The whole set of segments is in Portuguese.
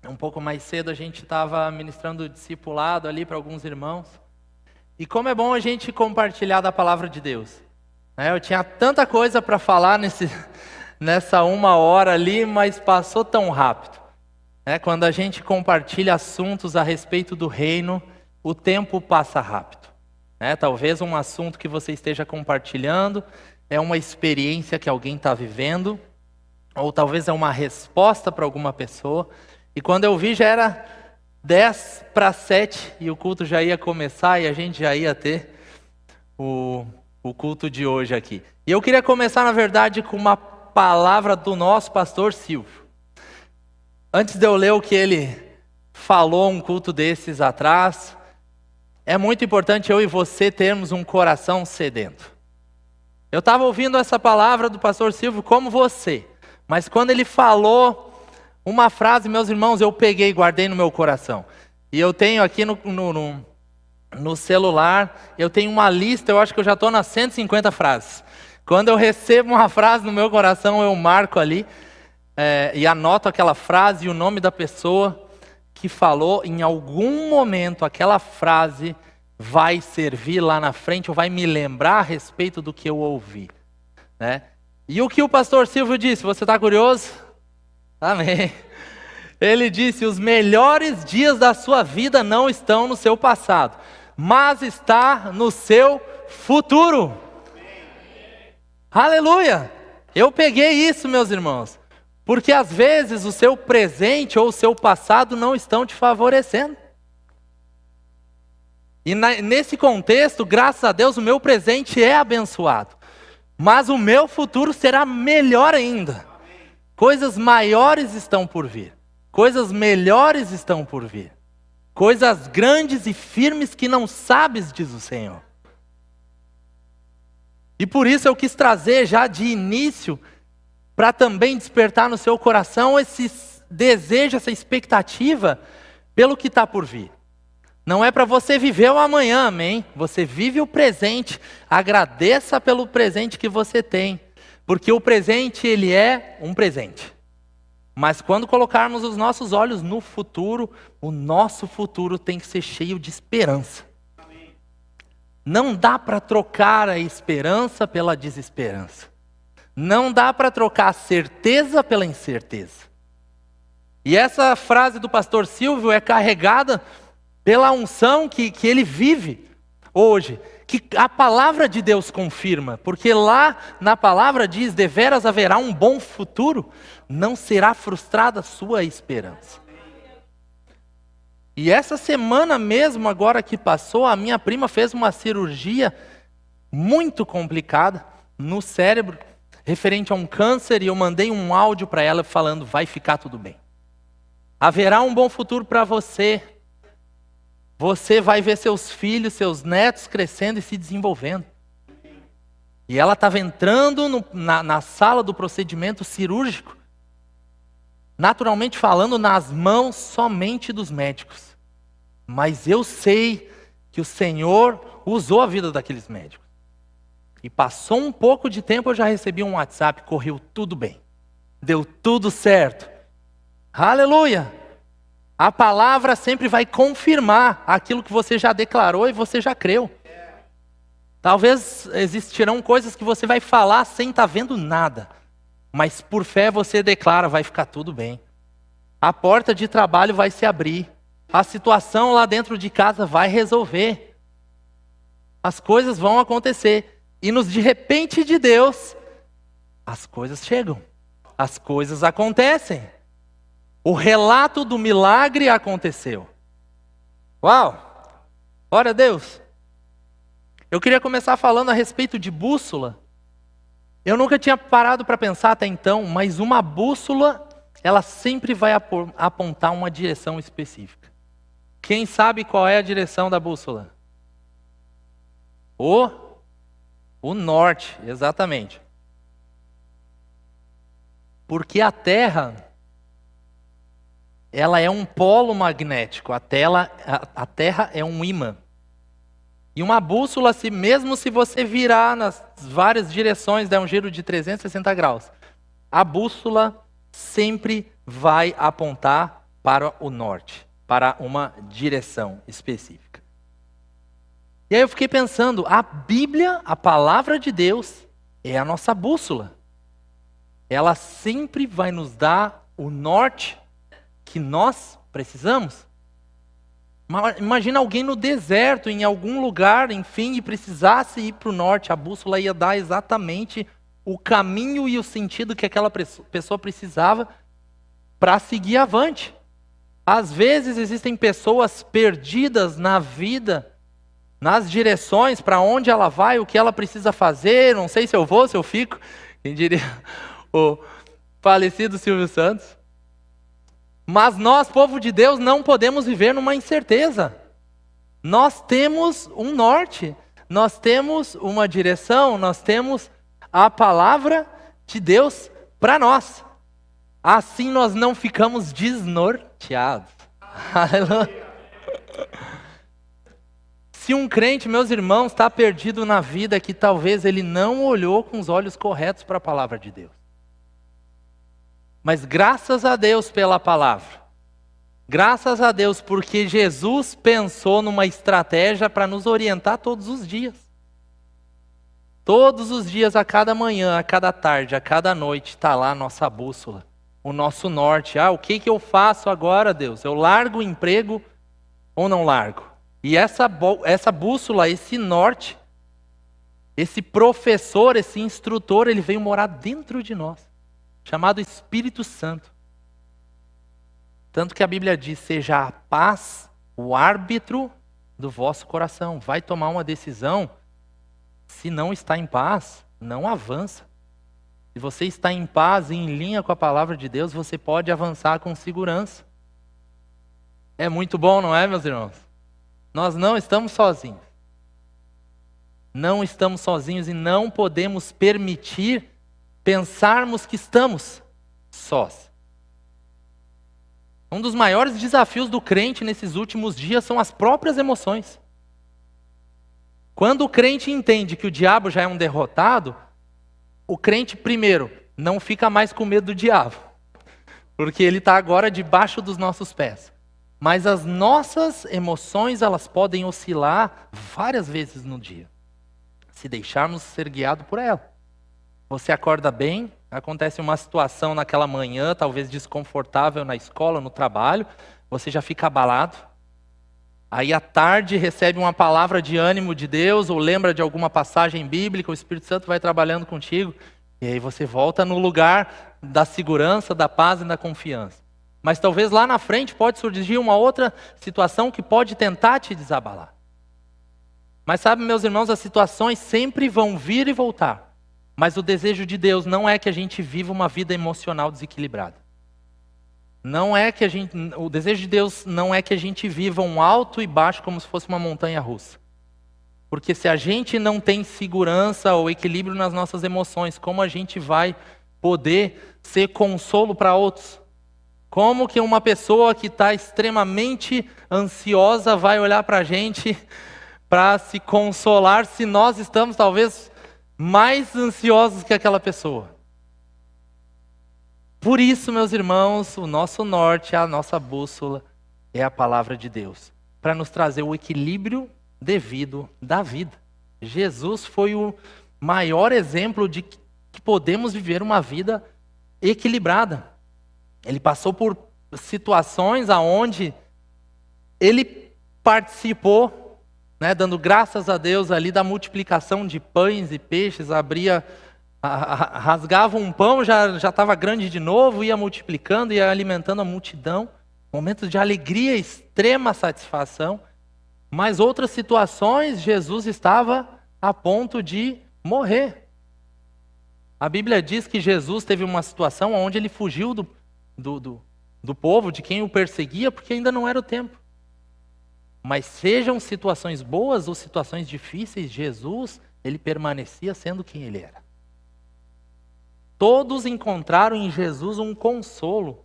Um pouco mais cedo a gente estava ministrando discipulado ali para alguns irmãos. E como é bom a gente compartilhar da palavra de Deus. Eu tinha tanta coisa para falar nessa 1 hora ali, mas passou tão rápido. Quando a gente compartilha assuntos a respeito do reino, o tempo passa rápido. Talvez um assunto que você esteja compartilhando é uma experiência que alguém está vivendo, ou talvez é uma resposta para alguma pessoa. E quando eu vi já era 10 para 7 e o culto já ia começar e a gente já ia ter o culto de hoje aqui. E eu queria começar, na verdade, com uma palavra do nosso pastor Silvio. Antes de eu ler o que ele falou um culto desses atrás, é muito importante eu e você termos um coração sedento. Eu estava ouvindo essa palavra do pastor Silvio como você, mas quando ele falou uma frase, meus irmãos, eu peguei e guardei no meu coração. E eu tenho aqui no celular, eu tenho uma lista, eu acho que eu já estou nas 150 frases. Quando eu recebo uma frase no meu coração, eu marco ali e anoto aquela frase e o nome da pessoa que falou. Em algum momento, aquela frase vai servir lá na frente, ou vai me lembrar a respeito do que eu ouvi. E o que o pastor Silvio disse, você está curioso? Amém. Ele disse: os melhores dias da sua vida não estão no seu passado, mas está no seu futuro. Amém. Aleluia! Eu peguei isso, meus irmãos, porque às vezes o seu presente ou o seu passado não estão te favorecendo. E nesse contexto, graças a Deus, o meu presente é abençoado, mas o meu futuro será melhor ainda. Coisas maiores estão por vir. Coisas melhores estão por vir. Coisas grandes e firmes que não sabes, diz o Senhor. E por isso eu quis trazer já de início, para também despertar no seu coração esse desejo, essa expectativa pelo que está por vir. Não é para você viver o amanhã, amém? Você vive o presente. Agradeça pelo presente que você tem. Porque o presente, ele é um presente. Mas quando colocarmos os nossos olhos no futuro, o nosso futuro tem que ser cheio de esperança. Amém. Não dá para trocar a esperança pela desesperança. Não dá para trocar a certeza pela incerteza. E essa frase do pastor Silvio é carregada pela unção que ele vive hoje, que a palavra de Deus confirma, porque lá na palavra diz: deveras haverá um bom futuro, não será frustrada a sua esperança. E essa semana mesmo, agora que passou, a minha prima fez uma cirurgia muito complicada no cérebro, referente a um câncer, e eu mandei um áudio para ela falando: vai ficar tudo bem. Haverá um bom futuro para você. Você vai ver seus filhos, seus netos crescendo e se desenvolvendo. E ela estava entrando na sala do procedimento cirúrgico, naturalmente falando, nas mãos somente dos médicos. Mas eu sei que o Senhor usou a vida daqueles médicos. E passou um pouco de tempo, eu já recebi um WhatsApp: correu tudo bem. Deu tudo certo. Aleluia! A palavra sempre vai confirmar aquilo que você já declarou e você já creu. Talvez existirão coisas que você vai falar sem estar vendo nada, mas por fé você declara: vai ficar tudo bem. A porta de trabalho vai se abrir. A situação lá dentro de casa vai resolver. As coisas vão acontecer. E nos de repente de Deus, as coisas chegam. As coisas acontecem. O relato do milagre aconteceu. Uau! Glória a Deus! Eu queria começar falando a respeito de bússola. Eu nunca tinha parado para pensar até então, mas uma bússola, ela sempre vai apontar uma direção específica. Quem sabe qual é a direção da bússola? O norte, exatamente. Porque a Terra, ela é um polo magnético, a Terra é um ímã. E uma bússola, mesmo se você virar nas várias direções, der um giro de 360 graus, a bússola sempre vai apontar para o norte, para uma direção específica. E aí eu fiquei pensando, a Bíblia, a palavra de Deus, é a nossa bússola. Ela sempre vai nos dar o norte que nós precisamos. Imagina alguém no deserto, em algum lugar, enfim, e precisasse ir para o norte. A bússola ia dar exatamente o caminho e o sentido que aquela pessoa precisava para seguir avante. Às vezes existem pessoas perdidas na vida, nas direções, para onde ela vai, o que ela precisa fazer. Não sei se eu vou, se eu fico. Quem diria o falecido Silvio Santos. Mas nós, povo de Deus, não podemos viver numa incerteza. Nós temos um norte, nós temos uma direção, nós temos a palavra de Deus para nós. Assim nós não ficamos desnorteados. Aleluia. Se um crente, meus irmãos, está perdido na vida, que talvez ele não olhou com os olhos corretos para a palavra de Deus. Mas graças a Deus pela palavra. Graças a Deus porque Jesus pensou numa estratégia para nos orientar todos os dias. Todos os dias, a cada manhã, a cada tarde, a cada noite, está lá a nossa bússola, o nosso norte. O que eu faço agora, Deus? Eu largo o emprego ou não largo? E essa bússola, esse norte, esse professor, esse instrutor, ele veio morar dentro de nós. Chamado Espírito Santo. Tanto que a Bíblia diz, seja a paz o árbitro do vosso coração. Vai tomar uma decisão, se não está em paz, não avança. Se você está em paz e em linha com a palavra de Deus, você pode avançar com segurança. É muito bom, não é, meus irmãos? Nós não estamos sozinhos. Não estamos sozinhos e não podemos permitir pensarmos que estamos sós. Um dos maiores desafios do crente nesses últimos dias são as próprias emoções. Quando o crente entende que o diabo já é um derrotado, o crente, primeiro, não fica mais com medo do diabo, porque ele está agora debaixo dos nossos pés. Mas as nossas emoções, elas podem oscilar várias vezes no dia, se deixarmos ser guiados por ela. Você acorda bem, acontece uma situação naquela manhã, talvez desconfortável na escola, no trabalho, você já fica abalado. Aí à tarde recebe uma palavra de ânimo de Deus, ou lembra de alguma passagem bíblica, o Espírito Santo vai trabalhando contigo, e aí você volta no lugar da segurança, da paz e da confiança. Mas talvez lá na frente pode surgir uma outra situação que pode tentar te desabalar. Mas sabe, meus irmãos, as situações sempre vão vir e voltar. Mas o desejo de Deus não é que a gente viva uma vida emocional desequilibrada. O desejo de Deus não é que a gente viva um alto e baixo como se fosse uma montanha russa. Porque se a gente não tem segurança ou equilíbrio nas nossas emoções, como a gente vai poder ser consolo para outros? Como que uma pessoa que está extremamente ansiosa vai olhar para a gente para se consolar se nós estamos talvez mais ansiosos que aquela pessoa? Por isso, meus irmãos, o nosso norte, a nossa bússola é a palavra de Deus, para nos trazer o equilíbrio devido da vida. Jesus foi o maior exemplo de que podemos viver uma vida equilibrada. Ele passou por situações aonde ele participou, dando graças a Deus ali da multiplicação de pães e peixes, rasgava um pão, já estava grande de novo, ia multiplicando, ia alimentando a multidão. Momentos de alegria, extrema satisfação. Mas outras situações, Jesus estava a ponto de morrer. A Bíblia diz que Jesus teve uma situação onde ele fugiu do povo, de quem o perseguia, porque ainda não era o tempo. Mas sejam situações boas ou situações difíceis, Jesus, ele permanecia sendo quem ele era. Todos encontraram em Jesus um consolo,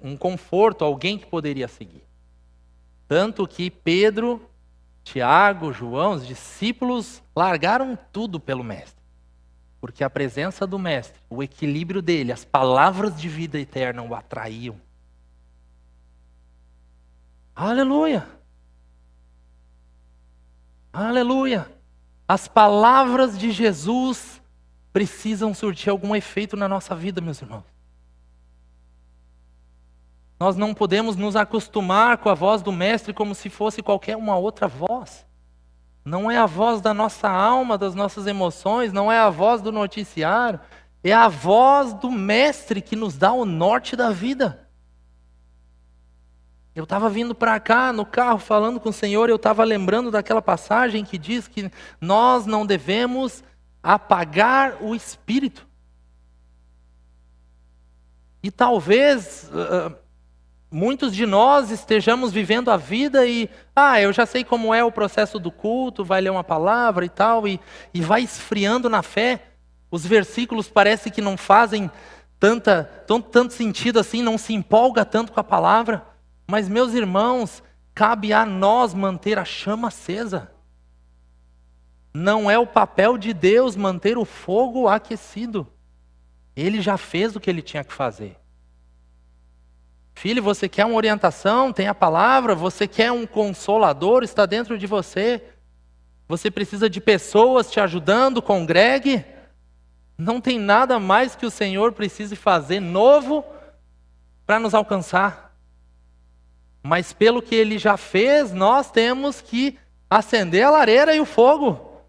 um conforto, alguém que poderia seguir. Tanto que Pedro, Tiago, João, os discípulos largaram tudo pelo Mestre. Porque a presença do Mestre, o equilíbrio dele, as palavras de vida eterna o atraíam. Aleluia! Aleluia! As palavras de Jesus precisam surtir algum efeito na nossa vida, meus irmãos. Nós não podemos nos acostumar com a voz do Mestre como se fosse qualquer uma outra voz. Não é a voz da nossa alma, das nossas emoções, não é a voz do noticiário, é a voz do Mestre que nos dá o norte da vida. Eu estava vindo para cá no carro falando com o Senhor, eu estava lembrando daquela passagem que diz que nós não devemos apagar o Espírito. E talvez muitos de nós estejamos vivendo a vida e, eu já sei como é o processo do culto, vai ler uma palavra e tal, e vai esfriando na fé. Os versículos parece que não fazem tanto sentido assim, não se empolga tanto com a palavra. Mas, meus irmãos, cabe a nós manter a chama acesa. Não é o papel de Deus manter o fogo aquecido. Ele já fez o que ele tinha que fazer. Filho, você quer uma orientação? Tem a palavra. Você quer um consolador? Está dentro de você. Você precisa de pessoas te ajudando? Congregue. Não tem nada mais que o Senhor precise fazer novo para nos alcançar. Mas pelo que Ele já fez, nós temos que acender a lareira e o fogo.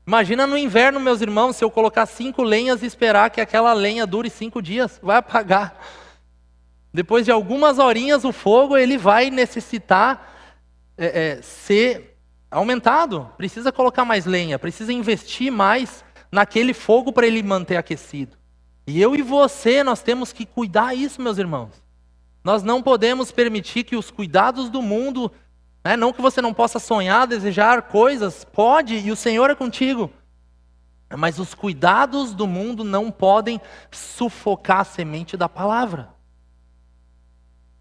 Imagina no inverno, meus irmãos, se eu colocar 5 lenhas e esperar que aquela lenha dure 5 dias, vai apagar. Depois de algumas horinhas, o fogo ele vai necessitar ser aumentado. Precisa colocar mais lenha, precisa investir mais naquele fogo para ele manter aquecido. E eu e você, nós temos que cuidar disso, meus irmãos. Nós não podemos permitir que os cuidados do mundo, não que você não possa sonhar, desejar coisas, pode, e o Senhor é contigo. Mas os cuidados do mundo não podem sufocar a semente da palavra.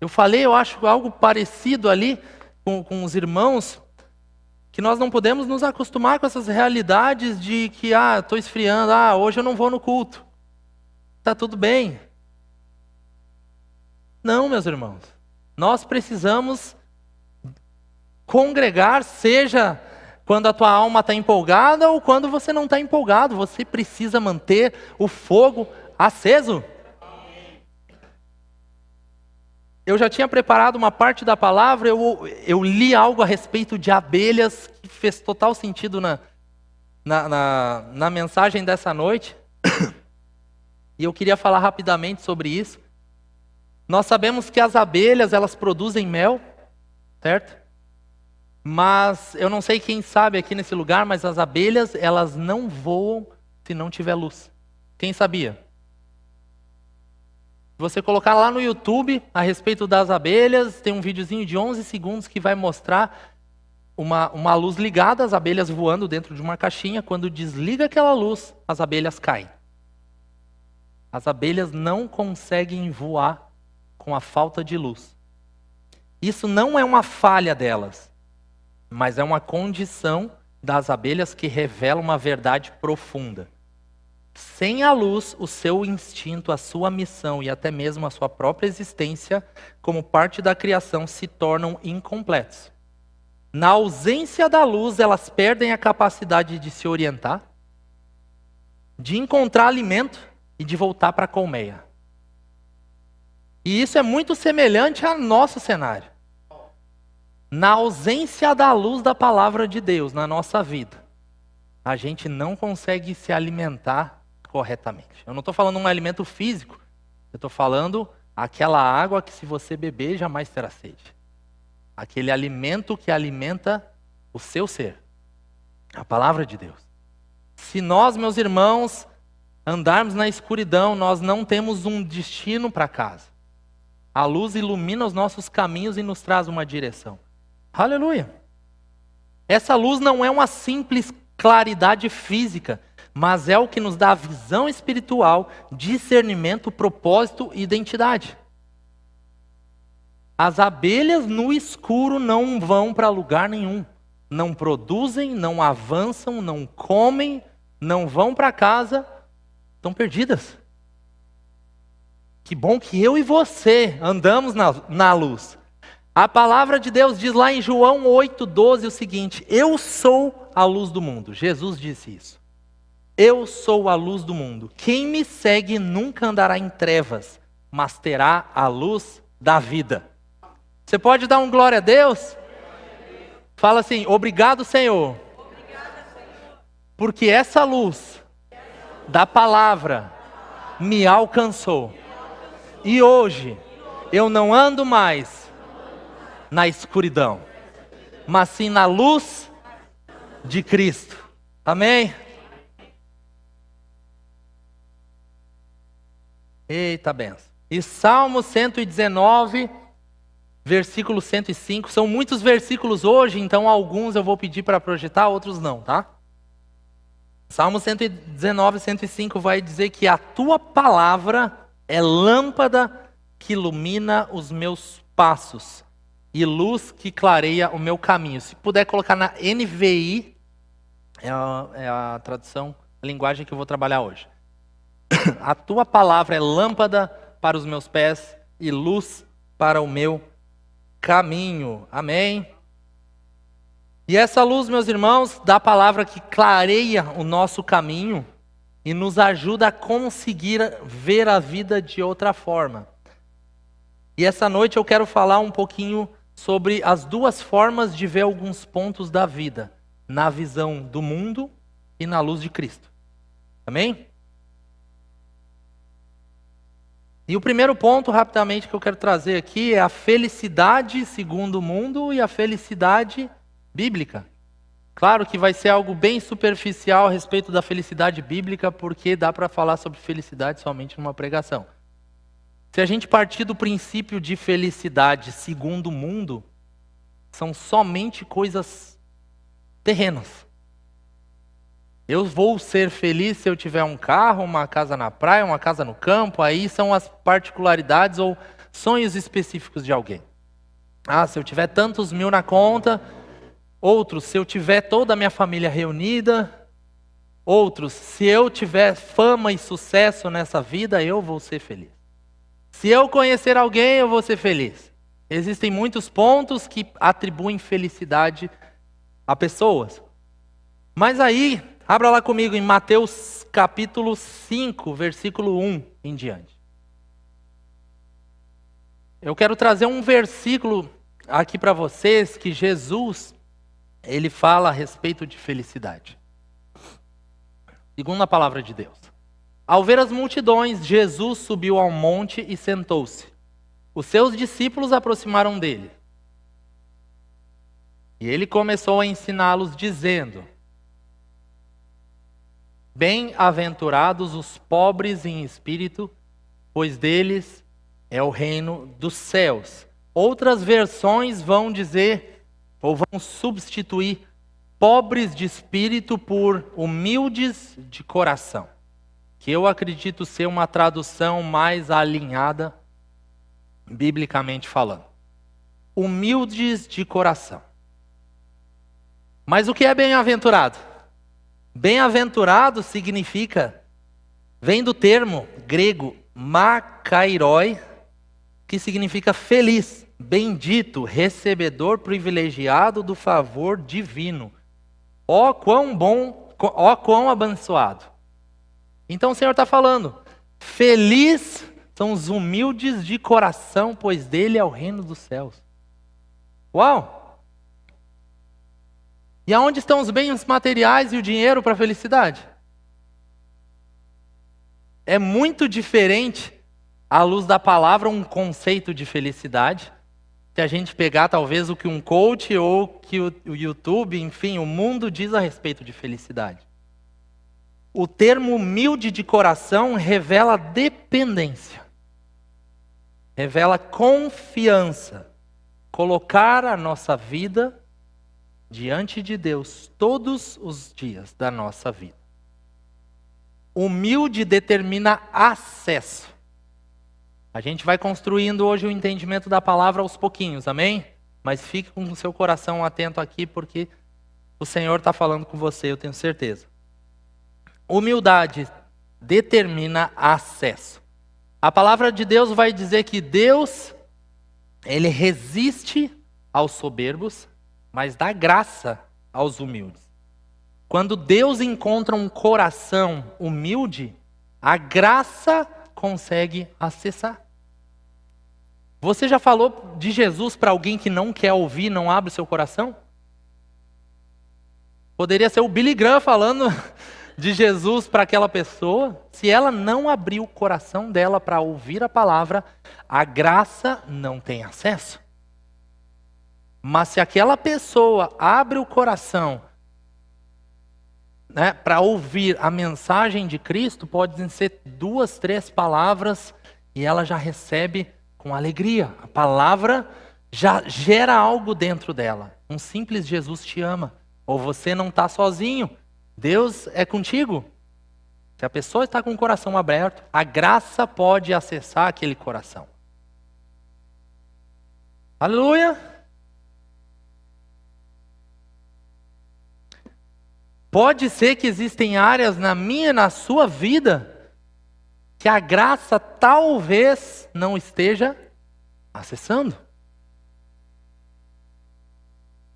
Eu falei, eu acho algo parecido ali com os irmãos, que nós não podemos nos acostumar com essas realidades de que, estou esfriando, hoje eu não vou no culto. Está tudo bem. Não, meus irmãos. Nós precisamos congregar, seja quando a tua alma está empolgada ou quando você não está empolgado. Você precisa manter o fogo aceso. Eu já tinha preparado uma parte da palavra, eu li algo a respeito de abelhas, que fez total sentido na mensagem dessa noite. E eu queria falar rapidamente sobre isso. Nós sabemos que as abelhas, elas produzem mel, certo? Mas eu não sei quem sabe aqui nesse lugar, mas as abelhas, elas não voam se não tiver luz. Quem sabia? Se você colocar lá no YouTube a respeito das abelhas, tem um videozinho de 11 segundos que vai mostrar uma luz ligada, as abelhas voando dentro de uma caixinha. Quando desliga aquela luz, as abelhas caem. As abelhas não conseguem voar com a falta de luz. Isso não é uma falha delas, mas é uma condição das abelhas que revela uma verdade profunda. Sem a luz, o seu instinto, a sua missão e até mesmo a sua própria existência, como parte da criação, se tornam incompletos. Na ausência da luz, elas perdem a capacidade de se orientar, de encontrar alimento e de voltar para a colmeia. E isso é muito semelhante ao nosso cenário. Na ausência da luz da palavra de Deus na nossa vida, a gente não consegue se alimentar corretamente. Eu não estou falando um alimento físico, eu estou falando aquela água que se você beber jamais terá sede. Aquele alimento que alimenta o seu ser. A palavra de Deus. Se nós, meus irmãos, andarmos na escuridão, nós não temos um destino para casa. A luz ilumina os nossos caminhos e nos traz uma direção. Aleluia! Essa luz não é uma simples claridade física, mas é o que nos dá a visão espiritual, discernimento, propósito e identidade. As abelhas no escuro não vão para lugar nenhum. Não produzem, não avançam, não comem, não vão para casa, estão perdidas. Que bom que eu e você andamos na luz. A palavra de Deus diz lá em João 8,12 o seguinte: eu sou a luz do mundo. Jesus disse isso. Eu sou a luz do mundo. Quem me segue nunca andará em trevas, mas terá a luz da vida. Você pode dar um glória a Deus? Fala assim: obrigado, Senhor, porque essa luz da palavra me alcançou. E hoje eu não ando mais na escuridão, mas sim na luz de Cristo. Amém? Eita benção. E Salmo 119, versículo 105. São muitos versículos hoje, então alguns eu vou pedir para projetar, outros não, tá? Salmo 119, 105 vai dizer que a tua palavra é lâmpada que ilumina os meus passos e luz que clareia o meu caminho. Se puder colocar na NVI, é a tradução, a linguagem que eu vou trabalhar hoje. A tua palavra é lâmpada para os meus pés e luz para o meu caminho. Amém? E essa luz, meus irmãos, da palavra que clareia o nosso caminho e nos ajuda a conseguir ver a vida de outra forma. E essa noite eu quero falar um pouquinho sobre as duas formas de ver alguns pontos da vida, na visão do mundo e na luz de Cristo. Amém? E o primeiro ponto, rapidamente, que eu quero trazer aqui é a felicidade segundo o mundo e a felicidade bíblica. Claro que vai ser algo bem superficial a respeito da felicidade bíblica, porque dá para falar sobre felicidade somente numa pregação. Se a gente partir do princípio de felicidade segundo o mundo, são somente coisas terrenas. Eu vou ser feliz se eu tiver um carro, uma casa na praia, uma casa no campo. Aí são as particularidades ou sonhos específicos de alguém. Se eu tiver tantos mil na conta. Outros, se eu tiver toda a minha família reunida. Outros, se eu tiver fama e sucesso nessa vida, eu vou ser feliz. Se eu conhecer alguém, eu vou ser feliz. Existem muitos pontos que atribuem felicidade a pessoas. Mas aí, abra lá comigo em Mateus capítulo 5, versículo 1 em diante. Eu quero trazer um versículo aqui para vocês que Jesus, ele fala a respeito de felicidade. Segundo a palavra de Deus. Ao ver as multidões, Jesus subiu ao monte e sentou-se. Os seus discípulos aproximaram dele. E ele começou a ensiná-los dizendo: bem-aventurados os pobres em espírito, pois deles é o reino dos céus. Outras versões vão dizer, ou vão substituir, pobres de espírito por humildes de coração, que eu acredito ser uma tradução mais alinhada, biblicamente falando. Humildes de coração. Mas o que é bem-aventurado? Bem-aventurado significa, vem do termo grego makairoi, que significa feliz, bendito, recebedor privilegiado do favor divino. Ó quão bom, ó quão abençoado. Então o Senhor está falando, feliz são os humildes de coração, pois dele é o reino dos céus. Uau! E aonde estão os bens materiais e o dinheiro para a felicidade? É muito diferente, à luz da palavra, um conceito de felicidade. Se a gente pegar talvez o que um coach ou que o YouTube, enfim, o mundo diz a respeito de felicidade. O termo humilde de coração revela dependência. Revela confiança. Colocar a nossa vida diante de Deus todos os dias da nossa vida. Humilde determina acesso. A gente vai construindo hoje o entendimento da palavra aos pouquinhos, amém? Mas fique com o seu coração atento aqui, porque o Senhor está falando com você, eu tenho certeza. Humildade determina acesso. A palavra de Deus vai dizer que Deus, ele resiste aos soberbos, mas dá graça aos humildes. Quando Deus encontra um coração humilde, a graça consegue acessar. Você já falou de Jesus para alguém que não quer ouvir, não abre o seu coração? Poderia ser o Billy Graham falando de Jesus para aquela pessoa. Se ela não abrir o coração dela para ouvir a palavra, a graça não tem acesso. Mas se aquela pessoa abre o coração, né, para ouvir a mensagem de Cristo, podem ser 2, 3 palavras e ela já recebe com alegria. A palavra já gera algo dentro dela. Um simples Jesus te ama. Ou você não está sozinho. Deus é contigo. Se a pessoa está com o coração aberto, a graça pode acessar aquele coração. Aleluia! Pode ser que existem áreas na minha e na sua vida que a graça talvez não esteja acessando.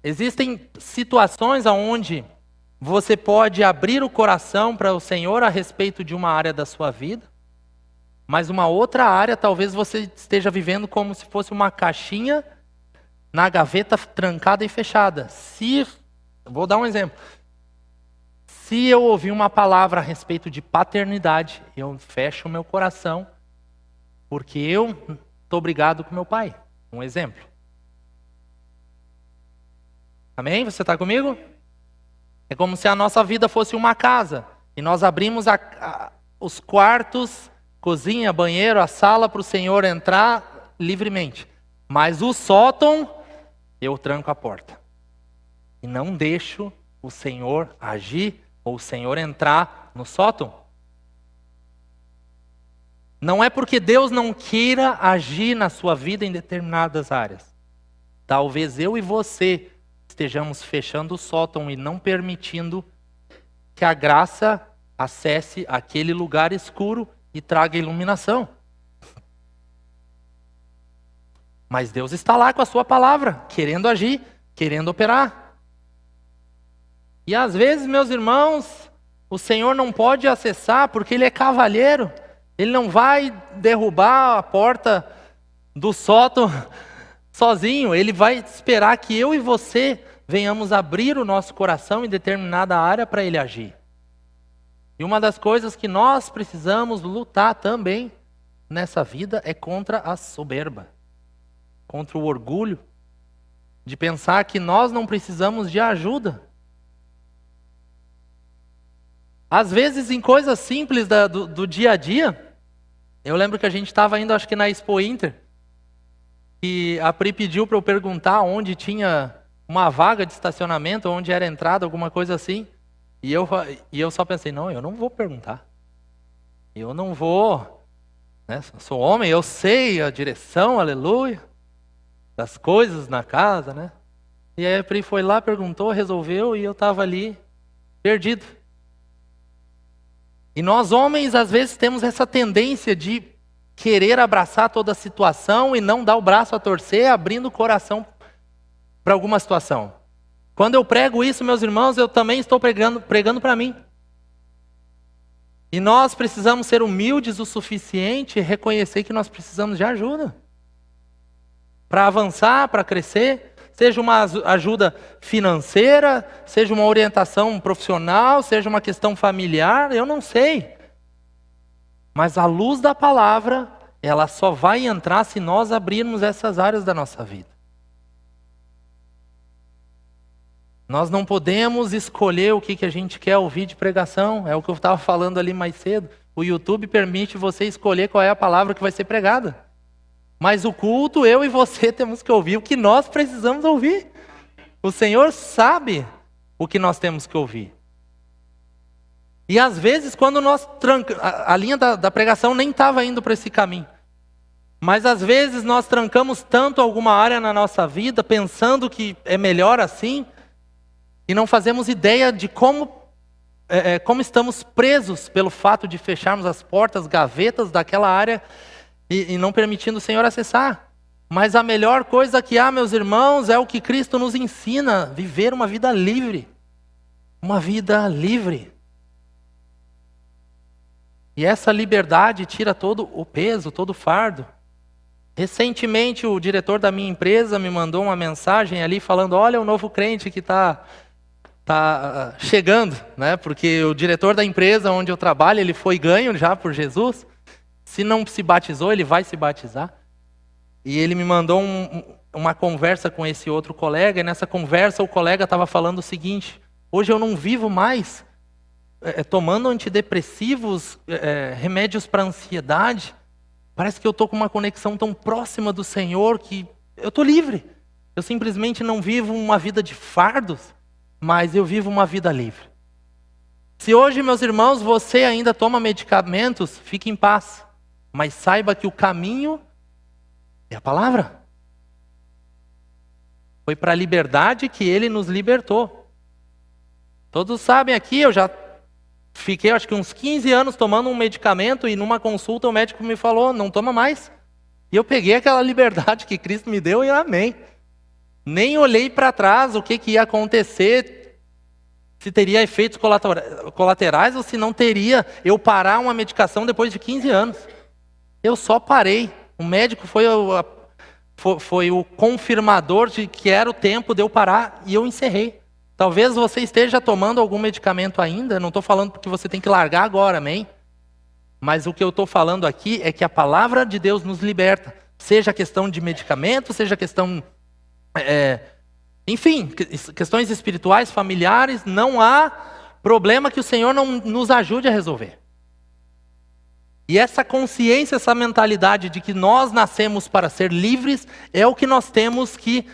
Existem situações onde você pode abrir o coração para o Senhor a respeito de uma área da sua vida, mas uma outra área talvez você esteja vivendo como se fosse uma caixinha na gaveta trancada e fechada. Vou dar um exemplo. Se eu ouvir uma palavra a respeito de paternidade, eu fecho o meu coração, porque eu estou brigado com meu pai. Um exemplo. Amém? Você está comigo? É como se a nossa vida fosse uma casa, e nós abrimos os quartos, cozinha, banheiro, a sala para o Senhor entrar livremente. Mas o sótão, eu tranco a porta. E não deixo o Senhor agir, ou o Senhor entrar no sótão. Não é porque Deus não queira agir na sua vida em determinadas áreas. Talvez eu e você estejamos fechando o sótão e não permitindo que a graça acesse aquele lugar escuro e traga iluminação. Mas Deus está lá com a sua palavra, querendo agir, querendo operar. E às vezes, meus irmãos, o Senhor não pode acessar porque Ele é cavalheiro. Ele não vai derrubar a porta do sótão sozinho. Ele vai esperar que eu e você venhamos abrir o nosso coração em determinada área para Ele agir. E uma das coisas que nós precisamos lutar também nessa vida é contra a soberba, contra o orgulho, de pensar que nós não precisamos de ajuda. Às vezes, em coisas simples do dia a dia, eu lembro que a gente estava indo, acho que na Expo Inter, e a Pri pediu para eu perguntar onde tinha uma vaga de estacionamento, onde era entrada, alguma coisa assim. E eu só pensei, não, eu não vou perguntar. Eu não vou, né? Sou homem, eu sei a direção, aleluia, das coisas na casa, né? E aí a Pri foi lá, perguntou, resolveu, e eu estava ali, perdido. E nós homens, às vezes, temos essa tendência de querer abraçar toda a situação e não dar o braço a torcer, abrindo o coração para alguma situação. Quando eu prego isso, meus irmãos, eu também estou pregando para mim. E nós precisamos ser humildes o suficiente e reconhecer que nós precisamos de ajuda. Para avançar, para crescer. Seja uma ajuda financeira, seja uma orientação profissional, seja uma questão familiar, eu não sei. Mas a luz da palavra, ela só vai entrar se nós abrirmos essas áreas da nossa vida. Nós não podemos escolher o que a gente quer ouvir de pregação, é o que eu estava falando ali mais cedo. O YouTube permite você escolher qual é a palavra que vai ser pregada. Mas o culto, eu e você temos que ouvir o que nós precisamos ouvir. O Senhor sabe o que nós temos que ouvir. E às vezes, quando nós a linha da pregação nem estava indo para esse caminho. Mas às vezes nós trancamos tanto alguma área na nossa vida, pensando que é melhor assim, e não fazemos ideia de como como estamos presos pelo fato de fecharmos as portas, gavetas daquela área e não permitindo o Senhor acessar. Mas a melhor coisa que há, meus irmãos, é o que Cristo nos ensina: viver uma vida livre. Uma vida livre. E essa liberdade tira todo o peso, todo o fardo. Recentemente, o diretor da minha empresa me mandou uma mensagem ali falando: olha o novo crente que está chegando, né? Porque o diretor da empresa onde eu trabalho, ele foi ganho já por Jesus. Se não se batizou, ele vai se batizar. E ele me mandou uma conversa com esse outro colega, e nessa conversa o colega estava falando o seguinte: hoje eu não vivo mais tomando antidepressivos, remédios para ansiedade. Parece que eu estou com uma conexão tão próxima do Senhor que eu estou livre. Eu simplesmente não vivo uma vida de fardos, mas eu vivo uma vida livre. Se hoje, meus irmãos, você ainda toma medicamentos, fique em paz. Mas saiba que o caminho é a palavra. Foi para a liberdade que Ele nos libertou. Todos sabem aqui, eu já fiquei acho que uns 15 anos tomando um medicamento e numa consulta o médico me falou: não toma mais. E eu peguei aquela liberdade que Cristo me deu e amém. Nem olhei para trás o que ia acontecer, se teria efeitos colaterais ou se não teria eu parar uma medicação depois de 15 anos. Eu só parei. O médico foi o confirmador de que era o tempo de eu parar e eu encerrei. Talvez você esteja tomando algum medicamento ainda, não estou falando porque você tem que largar agora, amém? Mas o que eu estou falando aqui é que a palavra de Deus nos liberta. Seja questão de medicamento, seja questão... enfim, questões espirituais, familiares, não há problema que o Senhor não nos ajude a resolver. E essa consciência, essa mentalidade de que nós nascemos para ser livres, é o que nós temos que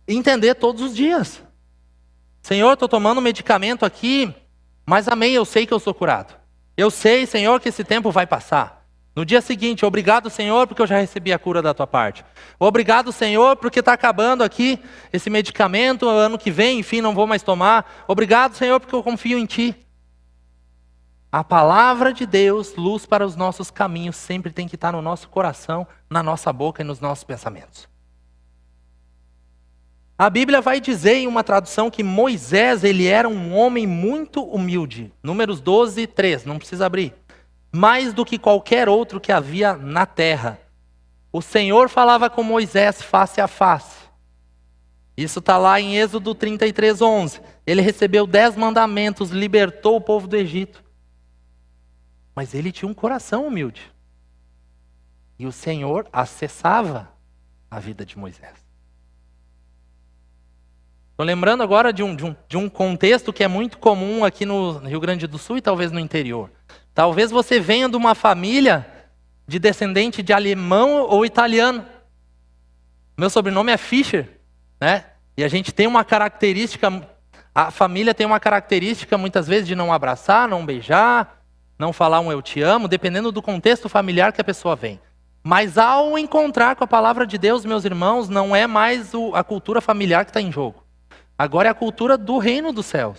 entender todos os dias. Senhor, estou tomando medicamento aqui, mas amém, eu sei que eu sou curado. Eu sei, Senhor, que esse tempo vai passar. No dia seguinte, obrigado, Senhor, porque eu já recebi a cura da tua parte. Obrigado, Senhor, porque está acabando aqui esse medicamento, ano que vem, enfim, não vou mais tomar. Obrigado, Senhor, porque eu confio em Ti. A palavra de Deus, luz para os nossos caminhos, sempre tem que estar no nosso coração, na nossa boca e nos nossos pensamentos. A Bíblia vai dizer em uma tradução que Moisés, ele era um homem muito humilde. Números 12, 3, não precisa abrir. Mais do que qualquer outro que havia na terra. O Senhor falava com Moisés face a face. Isso está lá em Êxodo 33, 11. Ele recebeu 10 mandamentos, libertou o povo do Egito. Mas ele tinha um coração humilde. E o Senhor acessava a vida de Moisés. Estou lembrando agora de um contexto que é muito comum aqui no Rio Grande do Sul e talvez no interior. Talvez você venha de uma família de descendente de alemão ou italiano. Meu sobrenome é Fischer, né? E a gente tem uma característica, a família tem uma característica muitas vezes de não abraçar, não beijar, não falar um eu te amo, dependendo do contexto familiar que a pessoa vem. Mas ao encontrar com a palavra de Deus, meus irmãos, não é mais a cultura familiar que está em jogo. Agora é a cultura do reino dos céus.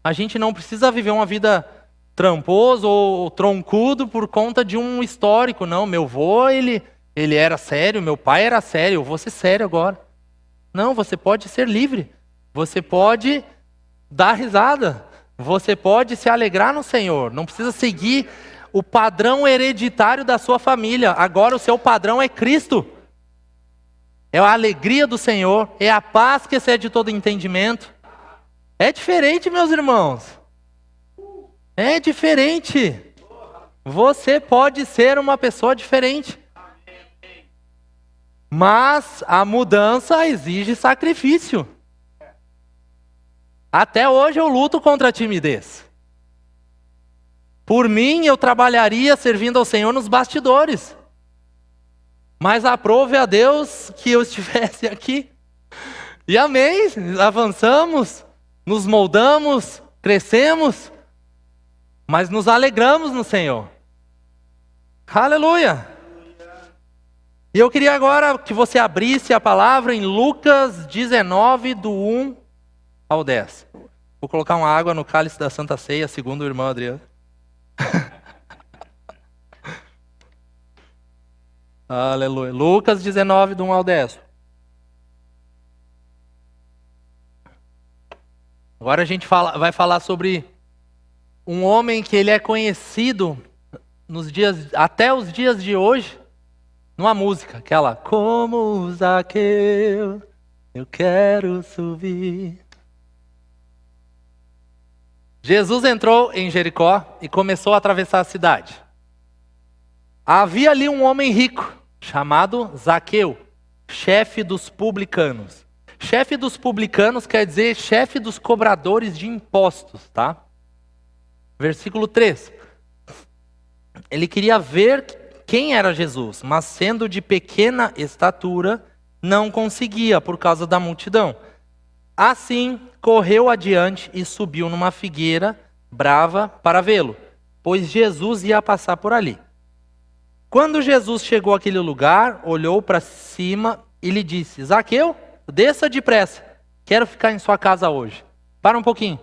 A gente não precisa viver uma vida tramposo ou troncudo por conta de um histórico. Não, meu avô, ele era sério, meu pai era sério, eu vou ser sério agora. Não, você pode ser livre. Você pode dar risada. Você pode se alegrar no Senhor. Não precisa seguir o padrão hereditário da sua família. Agora o seu padrão é Cristo. É a alegria do Senhor, é a paz que excede todo entendimento. É diferente, meus irmãos. É diferente. Você pode ser uma pessoa diferente. Mas a mudança exige sacrifício. Até hoje eu luto contra a timidez. Por mim, eu trabalharia servindo ao Senhor nos bastidores. Mas aprove a Deus que eu estivesse aqui. E amém, avançamos, nos moldamos, crescemos, mas nos alegramos no Senhor. Aleluia! E eu queria agora que você abrisse a palavra em Lucas 19, do 1 ao 10. Vou colocar uma água no cálice da Santa Ceia, segundo o irmão Adriano. Aleluia. Lucas 19, do 1 ao 10. Agora a gente vai falar sobre um homem que ele é conhecido até os dias de hoje, numa música, aquela como Zaqueu, eu quero subir. Jesus entrou em Jericó e começou a atravessar a cidade. Havia ali um homem rico, chamado Zaqueu, chefe dos publicanos. Chefe dos publicanos quer dizer chefe dos cobradores de impostos, tá? Versículo 3. Ele queria ver quem era Jesus, mas sendo de pequena estatura, não conseguia por causa da multidão. Assim, correu adiante e subiu numa figueira brava para vê-lo, pois Jesus ia passar por ali. Quando Jesus chegou àquele lugar, olhou para cima e lhe disse: Zaqueu, desça depressa, quero ficar em sua casa hoje. Para um pouquinho.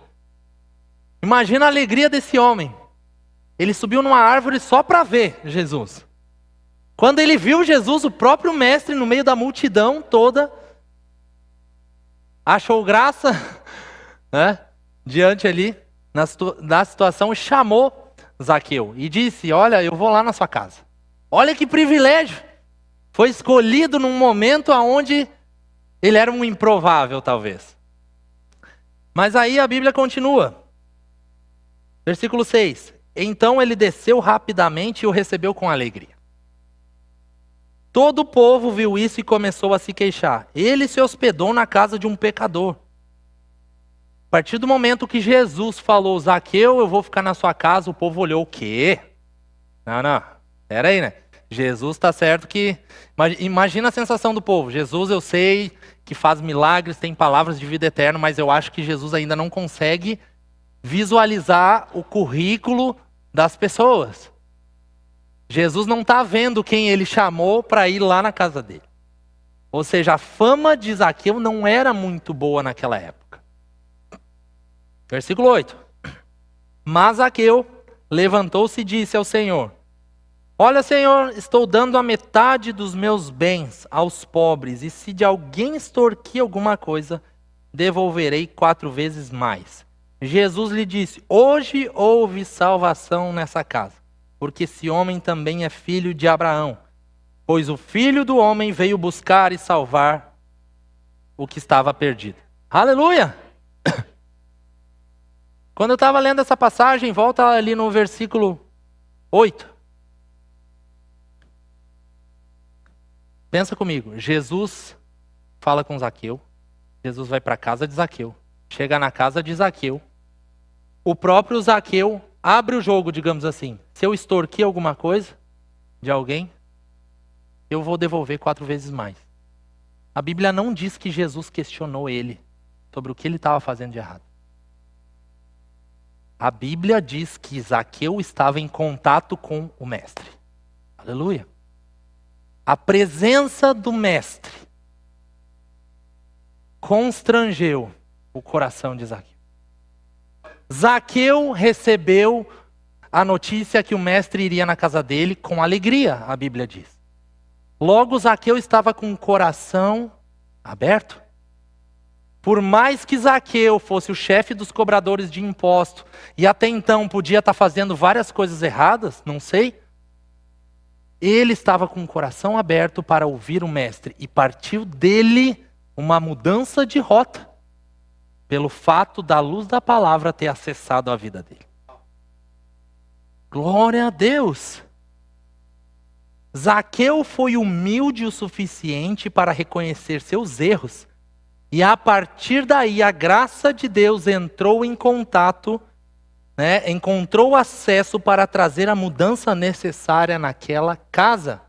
Imagina a alegria desse homem. Ele subiu numa árvore só para ver Jesus. Quando ele viu Jesus, o próprio mestre, no meio da multidão toda, achou graça, né, diante ali, da situação, e chamou Zaqueu e disse: olha, eu vou lá na sua casa. Olha que privilégio. Foi escolhido num momento onde ele era um improvável, talvez. Mas aí a Bíblia continua. Versículo 6. Então ele desceu rapidamente e o recebeu com alegria. Todo o povo viu isso e começou a se queixar. Ele se hospedou na casa de um pecador. A partir do momento que Jesus falou: Zaqueu, eu vou ficar na sua casa, o povo olhou: o quê? Não, pera aí, né? Jesus está certo que... Imagina a sensação do povo. Jesus, eu sei que faz milagres, tem palavras de vida eterna, mas eu acho que Jesus ainda não consegue visualizar o currículo das pessoas. Jesus não está vendo quem ele chamou para ir lá na casa dele. Ou seja, a fama de Zaqueu não era muito boa naquela época. Versículo 8. Mas Zaqueu levantou-se e disse ao Senhor: olha, Senhor, estou dando a metade dos meus bens aos pobres, e se de alguém extorquir alguma coisa, devolverei 4 vezes mais. Jesus lhe disse: hoje houve salvação nessa casa, porque esse homem também é filho de Abraão, pois o Filho do Homem veio buscar e salvar o que estava perdido. Aleluia! Quando eu estava lendo essa passagem, volta ali no versículo 8. Pensa comigo, Jesus fala com Zaqueu, Jesus vai para a casa de Zaqueu, chega na casa de Zaqueu, o próprio Zaqueu abre o jogo, digamos assim. Se eu extorquir alguma coisa de alguém, eu vou devolver 4 vezes mais. A Bíblia não diz que Jesus questionou ele sobre o que ele estava fazendo de errado. A Bíblia diz que Zaqueu estava em contato com o mestre. Aleluia. A presença do mestre constrangeu o coração de Zaqueu. Zaqueu recebeu a notícia que o mestre iria na casa dele com alegria, a Bíblia diz. Logo, Zaqueu estava com o coração aberto. Por mais que Zaqueu fosse o chefe dos cobradores de imposto e até então podia estar fazendo várias coisas erradas, não sei, ele estava com o coração aberto para ouvir o mestre e partiu dele uma mudança de rota, pelo fato da luz da palavra ter acessado a vida dele. Glória a Deus! Zaqueu foi humilde o suficiente para reconhecer seus erros, e a partir daí a graça de Deus entrou em contato, encontrou acesso para trazer a mudança necessária naquela casa.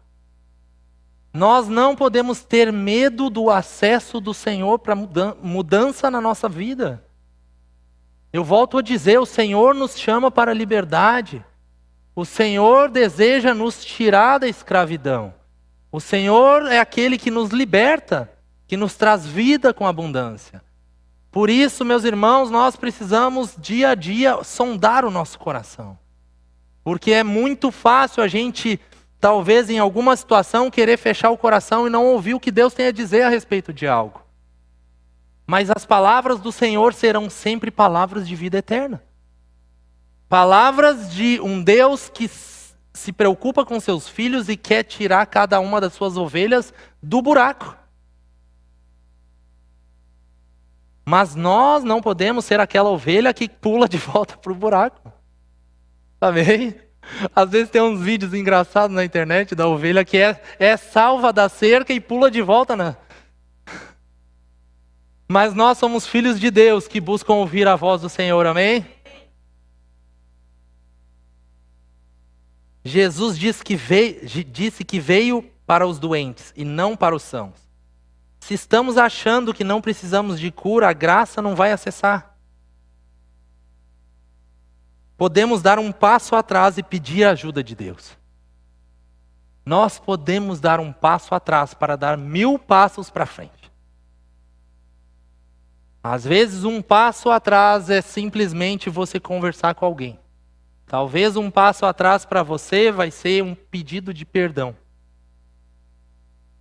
Nós não podemos ter medo do acesso do Senhor para mudança na nossa vida. Eu volto a dizer, o Senhor nos chama para a liberdade. O Senhor deseja nos tirar da escravidão. O Senhor é aquele que nos liberta, que nos traz vida com abundância. Por isso, meus irmãos, nós precisamos dia a dia sondar o nosso coração. Porque é muito fácil a gente, talvez em alguma situação, querer fechar o coração e não ouvir o que Deus tem a dizer a respeito de algo. Mas as palavras do Senhor serão sempre palavras de vida eterna. Palavras de um Deus que se preocupa com seus filhos e quer tirar cada uma das suas ovelhas do buraco. Mas nós não podemos ser aquela ovelha que pula de volta para o buraco. Amém? Às vezes tem uns vídeos engraçados na internet da ovelha que é salva da cerca e pula de volta, né? Mas nós somos filhos de Deus que buscam ouvir a voz do Senhor, amém? Jesus disse que veio para os doentes e não para os sãos. Se estamos achando que não precisamos de cura, a graça não vai acessar. Podemos dar um passo atrás e pedir a ajuda de Deus. Nós podemos dar um passo atrás para dar 1000 passos para frente. Às vezes um passo atrás é simplesmente você conversar com alguém. Talvez um passo atrás para você vai ser um pedido de perdão.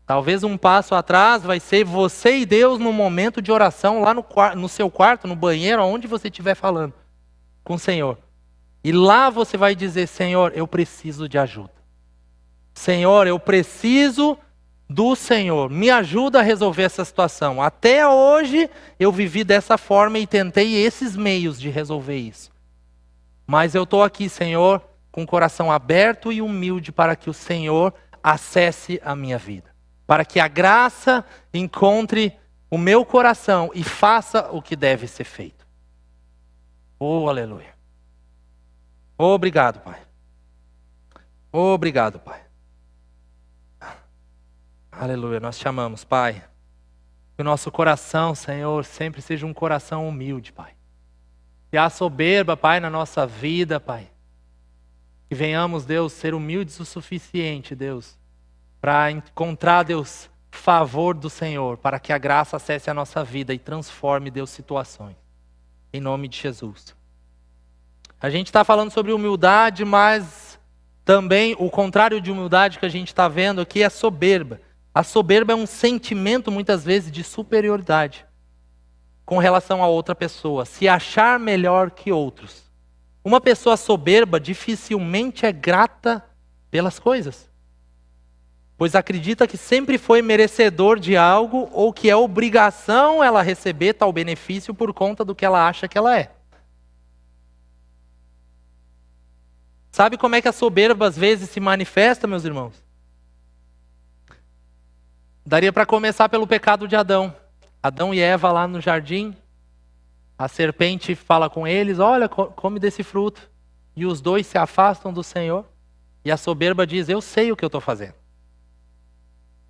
Talvez um passo atrás vai ser você e Deus no momento de oração lá no seu quarto, no banheiro, onde você estiver falando com o Senhor. E lá você vai dizer, Senhor, eu preciso de ajuda. Senhor, eu preciso do Senhor. Me ajuda a resolver essa situação. Até hoje eu vivi dessa forma e tentei esses meios de resolver isso. Mas eu estou aqui, Senhor, com o coração aberto e humilde para que o Senhor acesse a minha vida. Para que a graça encontre o meu coração e faça o que deve ser feito. Oh, aleluia. Obrigado, Pai. Obrigado, Pai. Aleluia, nós te amamos, Pai. Que o nosso coração, Senhor, sempre seja um coração humilde, Pai. Se há soberba, Pai, na nossa vida, Pai. Que venhamos, Deus, ser humildes o suficiente, Deus, para encontrar, Deus, favor do Senhor, para que a graça acesse a nossa vida e transforme, Deus, situações. Em nome de Jesus. A gente está falando sobre humildade, mas também o contrário de humildade que a gente está vendo aqui é soberba. A soberba é um sentimento, muitas vezes, de superioridade com relação a outra pessoa, se achar melhor que outros. Uma pessoa soberba dificilmente é grata pelas coisas, pois acredita que sempre foi merecedor de algo ou que é obrigação ela receber tal benefício por conta do que ela acha que ela é. Sabe como é que a soberba às vezes se manifesta, meus irmãos? Daria para começar pelo pecado de Adão. Adão e Eva lá no jardim, a serpente fala com eles, olha, come desse fruto. E os dois se afastam do Senhor. E a soberba diz, eu sei o que eu estou fazendo.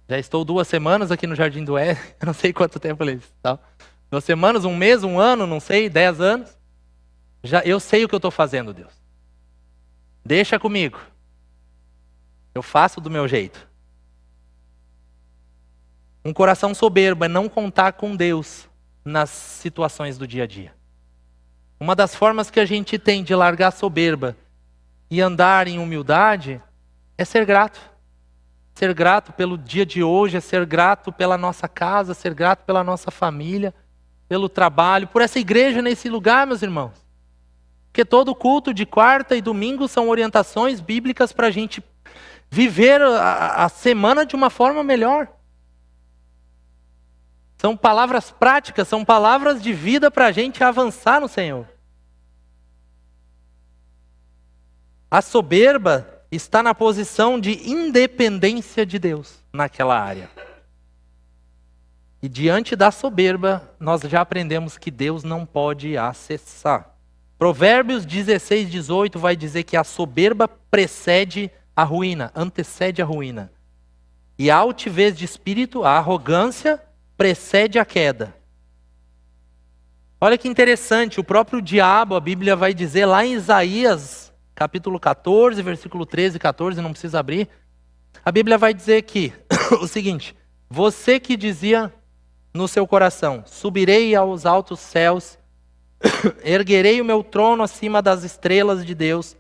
Já estou 2 semanas aqui no Jardim do Éden, eu não sei quanto tempo eles estão. 2 semanas, 1 mês, 1 ano, não sei, 10 anos. Eu sei o que eu estou fazendo, Deus. Deixa comigo. Eu faço do meu jeito. Um coração soberbo é não contar com Deus nas situações do dia a dia. Uma das formas que a gente tem de largar a soberba e andar em humildade é ser grato. Ser grato pelo dia de hoje, é ser grato pela nossa casa, ser grato pela nossa família, pelo trabalho, por essa igreja nesse lugar, meus irmãos. Porque todo culto de quarta e domingo são orientações bíblicas para a gente viver a semana de uma forma melhor. São palavras práticas, são palavras de vida para a gente avançar no Senhor. A soberba está na posição de independência de Deus naquela área. E diante da soberba, nós já aprendemos que Deus não pode acessar. Provérbios 16, 18 vai dizer que a soberba precede a ruína, antecede a ruína. E a altivez de espírito, a arrogância, precede a queda. Olha que interessante, o próprio diabo, a Bíblia vai dizer lá em Isaías, capítulo 14, versículo 13 e 14, não precisa abrir. A Bíblia vai dizer que o seguinte, você que dizia, no seu coração: subirei aos altos céus, erguerei o meu trono acima das estrelas de Deus,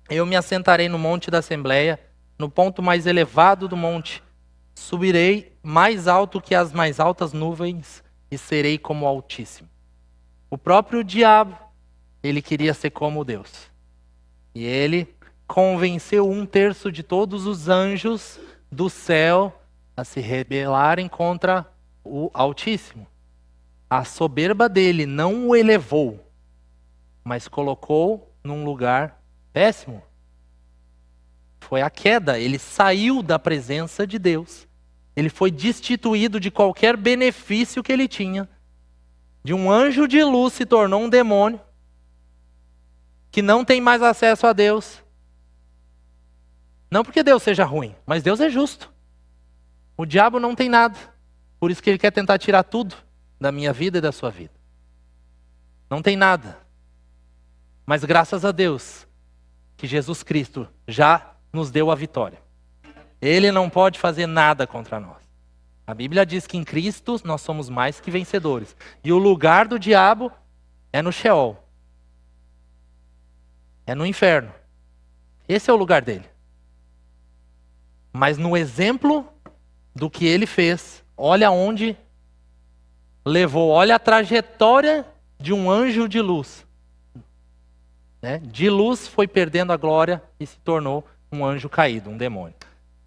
eu me assentarei no monte da Assembleia, no ponto mais elevado do monte, subirei mais alto que as mais altas nuvens e serei como o Altíssimo. O próprio diabo, ele queria ser como Deus. E ele convenceu 1/3 de todos os anjos do céu a se rebelarem contra o Altíssimo. A soberba dele não o elevou, mas colocou num lugar péssimo. Foi a queda, ele saiu da presença de Deus. Ele foi destituído de qualquer benefício que ele tinha. De um anjo de luz se tornou um demônio, que não tem mais acesso a Deus. Não porque Deus seja ruim, mas Deus é justo. O diabo não tem nada. Por isso que ele quer tentar tirar tudo da minha vida e da sua vida. Não tem nada. Mas graças a Deus, que Jesus Cristo já nos deu a vitória. Ele não pode fazer nada contra nós. A Bíblia diz que em Cristo nós somos mais que vencedores. E o lugar do diabo é no Sheol. É no inferno. Esse é o lugar dele. Mas no exemplo do que ele fez, olha onde levou, olha a trajetória de um anjo de luz. De luz foi perdendo a glória e se tornou um anjo caído, um demônio.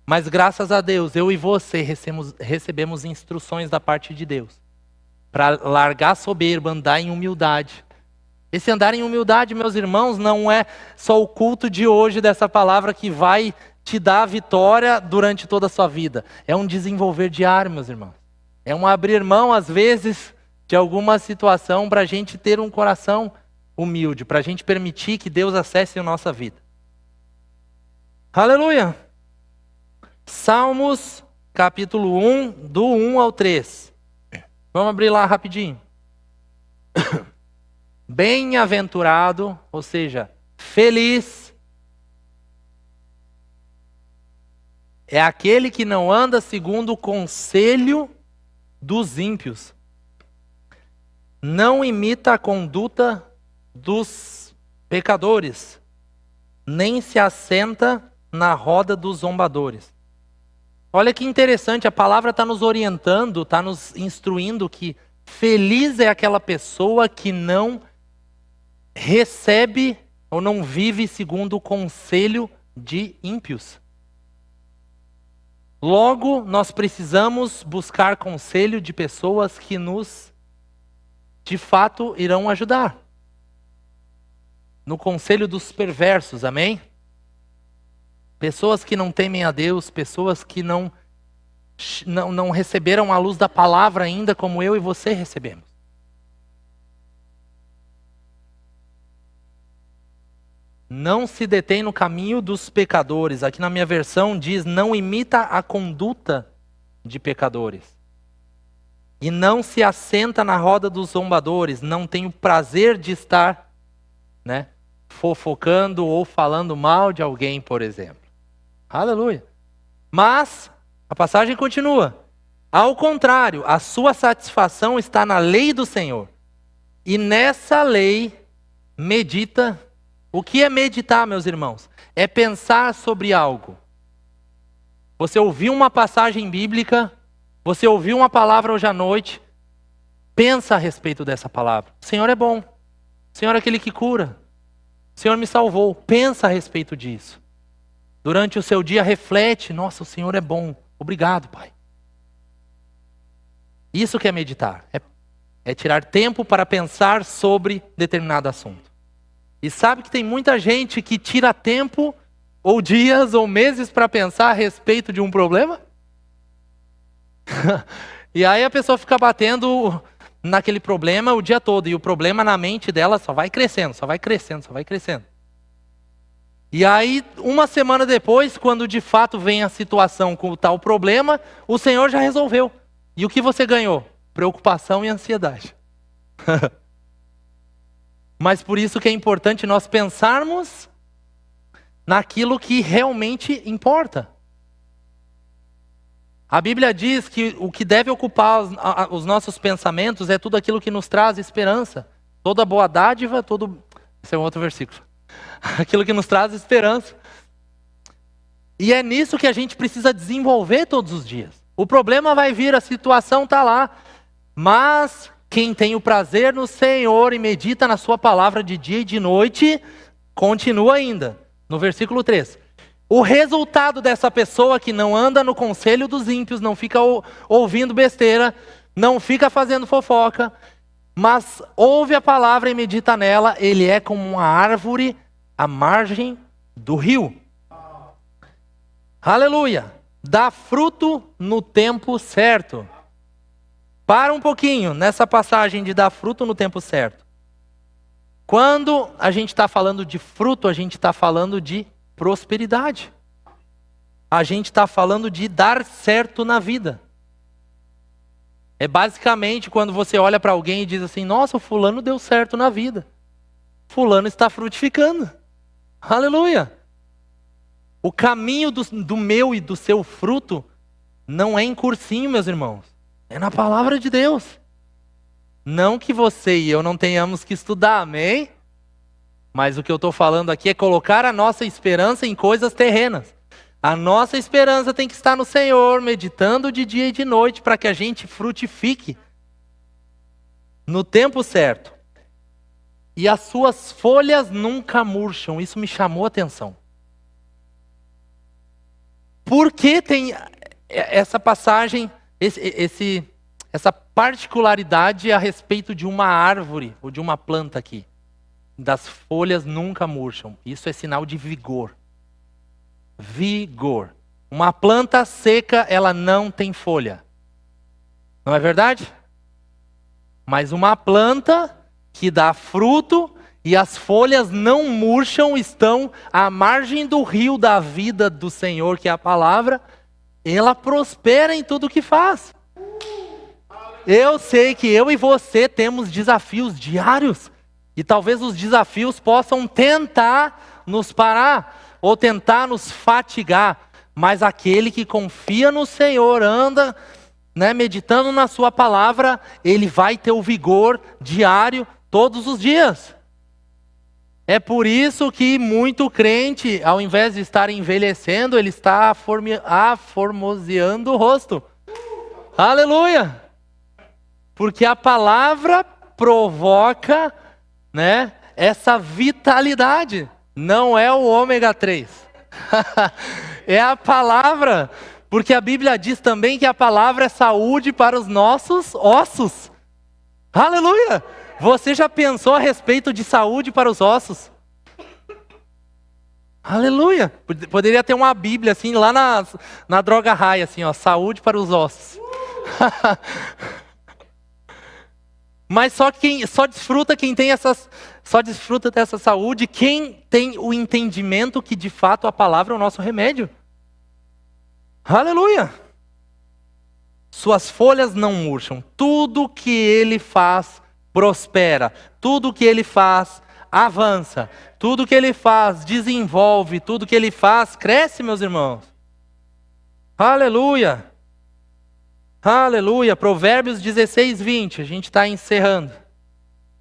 Mas graças a Deus, eu e você recebemos instruções da parte de Deus para largar a soberba, andar em humildade. Esse andar em humildade, meus irmãos, não é só o culto de hoje dessa palavra que vai te dar a vitória durante toda a sua vida. É um desenvolver diário, meus irmãos. É um abrir mão, às vezes, de alguma situação para a gente ter um coração humilde, para a gente permitir que Deus acesse a nossa vida. Aleluia! Salmos, capítulo 1, do 1 ao 3. Vamos abrir lá rapidinho. Bem-aventurado, ou seja, feliz, é aquele que não anda segundo o conselho dos ímpios, não imita a conduta dos pecadores, nem se assenta na roda dos zombadores. Olha que interessante, a palavra está nos orientando, está nos instruindo que feliz é aquela pessoa que não recebe ou não vive segundo o conselho de ímpios. Logo, nós precisamos buscar conselho de pessoas que nos, de fato, irão ajudar. No conselho dos perversos, amém? Pessoas que não temem a Deus, pessoas que não receberam a luz da palavra ainda como eu e você recebemos. Não se detém no caminho dos pecadores. Aqui na minha versão diz, não imita a conduta de pecadores. E não se assenta na roda dos zombadores. Não tem o prazer de estar, fofocando ou falando mal de alguém, por exemplo. Aleluia. Mas a passagem continua. Ao contrário, a sua satisfação está na lei do Senhor. E nessa lei medita. O que é meditar, meus irmãos? É pensar sobre algo. Você ouviu uma passagem bíblica, você ouviu uma palavra hoje à noite, pensa a respeito dessa palavra. O Senhor é bom. O Senhor é aquele que cura. O Senhor me salvou. Pensa a respeito disso. Durante o seu dia, reflete. Nossa, o Senhor é bom. Obrigado, Pai. Isso que é meditar. É tirar tempo para pensar sobre determinado assunto. E sabe que tem muita gente que tira tempo, ou dias, ou meses para pensar a respeito de um problema? E aí a pessoa fica batendo naquele problema o dia todo. E o problema na mente dela só vai crescendo, só vai crescendo, só vai crescendo. E aí, uma semana depois, quando de fato vem a situação com o tal problema, o Senhor já resolveu. E o que você ganhou? Preocupação e ansiedade. Mas por isso que é importante nós pensarmos naquilo que realmente importa. A Bíblia diz que o que deve ocupar os nossos pensamentos é tudo aquilo que nos traz esperança. Toda boa dádiva, esse é um outro versículo. Aquilo que nos traz esperança. E é nisso que a gente precisa desenvolver todos os dias. O problema vai vir, a situação está lá. Mas quem tem o prazer no Senhor e medita na sua palavra de dia e de noite, continua ainda. No versículo 3. O resultado dessa pessoa que não anda no conselho dos ímpios, não fica ouvindo besteira, não fica fazendo fofoca, mas ouve a palavra e medita nela, ele é como uma árvore à margem do rio. Aleluia! Dá fruto no tempo certo. Para um pouquinho nessa passagem de dar fruto no tempo certo. Quando a gente está falando de fruto, a gente está falando de prosperidade. A gente está falando de dar certo na vida. É basicamente quando você olha para alguém e diz assim: nossa, o fulano deu certo na vida. Fulano está frutificando. Aleluia! O caminho do meu e do seu fruto não é em cursinho, meus irmãos. É na palavra de Deus. Não que você e eu não tenhamos que estudar, amém? Mas o que eu estou falando aqui é colocar a nossa esperança em coisas terrenas. A nossa esperança tem que estar no Senhor, meditando de dia e de noite, para que a gente frutifique no tempo certo. E as suas folhas nunca murcham. Isso me chamou a atenção. Por que tem essa passagem, essa particularidade a respeito de uma árvore ou de uma planta aqui? Das folhas nunca murcham. Isso é sinal de vigor. Vigor. Uma planta seca, ela não tem folha. Não é verdade? Mas uma planta que dá fruto e as folhas não murcham, estão à margem do rio da vida do Senhor, que é a palavra, ela prospera em tudo que faz. Eu sei que eu e você temos desafios diários. E talvez os desafios possam tentar nos parar ou tentar nos fatigar. Mas aquele que confia no Senhor, anda, meditando na sua palavra, ele vai ter o vigor diário todos os dias. É por isso que muito crente, ao invés de estar envelhecendo, ele está aformoseando o rosto. Aleluia! Porque a palavra provoca essa vitalidade. Não é o ômega 3. É a palavra. Porque a Bíblia diz também que a palavra é saúde para os nossos ossos. Aleluia! Você já pensou a respeito de saúde para os ossos? Aleluia! Poderia ter uma Bíblia assim, lá na Droga Raia, assim, ó, saúde para os ossos. Mas só desfruta quem tem só desfruta dessa saúde, quem tem o entendimento que de fato a palavra é o nosso remédio. Aleluia! Suas folhas não murcham. Tudo que ele faz prospera. Tudo que ele faz avança. Tudo que ele faz desenvolve. Tudo que ele faz cresce, meus irmãos. Aleluia! Aleluia! Provérbios 16, 20. A gente está encerrando.